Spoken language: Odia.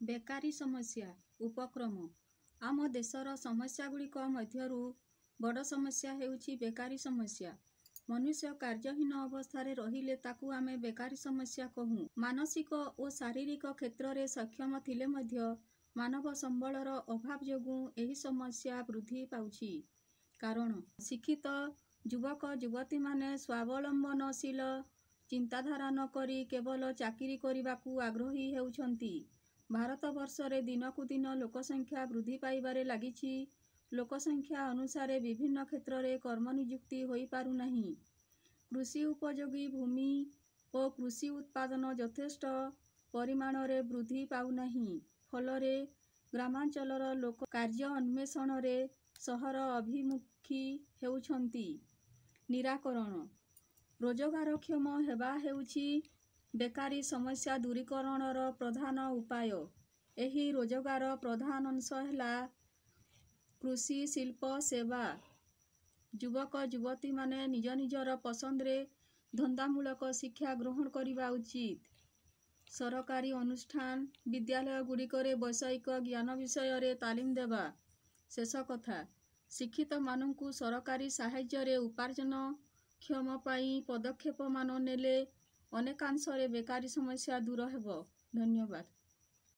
ବେକାରୀ ସମସ୍ୟା ଉପକ୍ରମ। ଆମ ଦେଶର ସମସ୍ୟାଗୁଡ଼ିକ ମଧ୍ୟରୁ ବଡ଼ ସମସ୍ୟା ହେଉଛି ବେକାରୀ ସମସ୍ୟା। ମନୁଷ୍ୟ କାର୍ଯ୍ୟହୀନ ଅବସ୍ଥାରେ ରହିଲେ ତାକୁ ଆମେ ବେକାରୀ ସମସ୍ୟା କହୁ। ମାନସିକ ଓ ଶାରୀରିକ କ୍ଷେତ୍ରରେ ସକ୍ଷମ ଥିଲେ ମଧ୍ୟ ମାନବ ସମ୍ବଳର ଅଭାବ ଯୋଗୁଁ ଏହି ସମସ୍ୟା ବୃଦ୍ଧି ପାଉଛି। କାରଣ ଶିକ୍ଷିତ ଯୁବକ ଯୁବତୀମାନେ ସ୍ୱାବଲମ୍ବନଶୀଳ ଚିନ୍ତାଧାରା ନ କରି କେବଳ ଚାକିରି କରିବାକୁ ଆଗ୍ରହୀ ହେଉଛନ୍ତି। ଭାରତବର୍ଷରେ ଦିନକୁ ଦିନ ଲୋକସଂଖ୍ୟା ବୃଦ୍ଧି ପାଇବାରେ ଲାଗିଛି। ଲୋକସଂଖ୍ୟା ଅନୁସାରେ ବିଭିନ୍ନ କ୍ଷେତ୍ରରେ କର୍ମନିଯୁକ୍ତି ହୋଇପାରୁନାହିଁ। କୃଷି ଉପଯୋଗୀ ଭୂମି ଓ କୃଷି ଉତ୍ପାଦନ ଯଥେଷ୍ଟ ପରିମାଣରେ ବୃଦ୍ଧି ପାଉନାହିଁ। ଫଳରେ ଗ୍ରାମାଞ୍ଚଳର ଲୋକ କାର୍ଯ୍ୟ ଅନ୍ୱେଷଣରେ ସହର ଅଭିମୁଖୀ ହେଉଛନ୍ତି। ନିରାକରଣ। ରୋଜଗାରକ୍ଷମ ହେବା ହେଉଛି ବେକାରୀ ସମସ୍ୟା ଦୂରୀକରଣର ପ୍ରଧାନ ଉପାୟ। ଏହି ରୋଜଗାର ପ୍ରଧାନ ଅଂଶ ହେଲା କୃଷି, ଶିଳ୍ପ, ସେବା। ଯୁବକ ଯୁବତୀମାନେ ନିଜ ନିଜର ପସନ୍ଦରେ ଧନ୍ଦାମୂଳକ ଶିକ୍ଷା ଗ୍ରହଣ କରିବା ଉଚିତ। ସରକାରୀ ଅନୁଷ୍ଠାନ, ବିଦ୍ୟାଳୟଗୁଡ଼ିକରେ ବୈଷୟିକ ଜ୍ଞାନ ବିଷୟରେ ତାଲିମ ଦେବା। ଶେଷ କଥା, ଶିକ୍ଷିତମାନଙ୍କୁ ସରକାରୀ ସାହାଯ୍ୟରେ ଉପାର୍ଜନକ୍ଷମ ପାଇଁ ପଦକ୍ଷେପମାନ ନେଲେ ଅନେକାଂଶରେ ବେକାରୀ ସମସ୍ୟା ଦୂର ହେବ। ଧନ୍ୟବାଦ।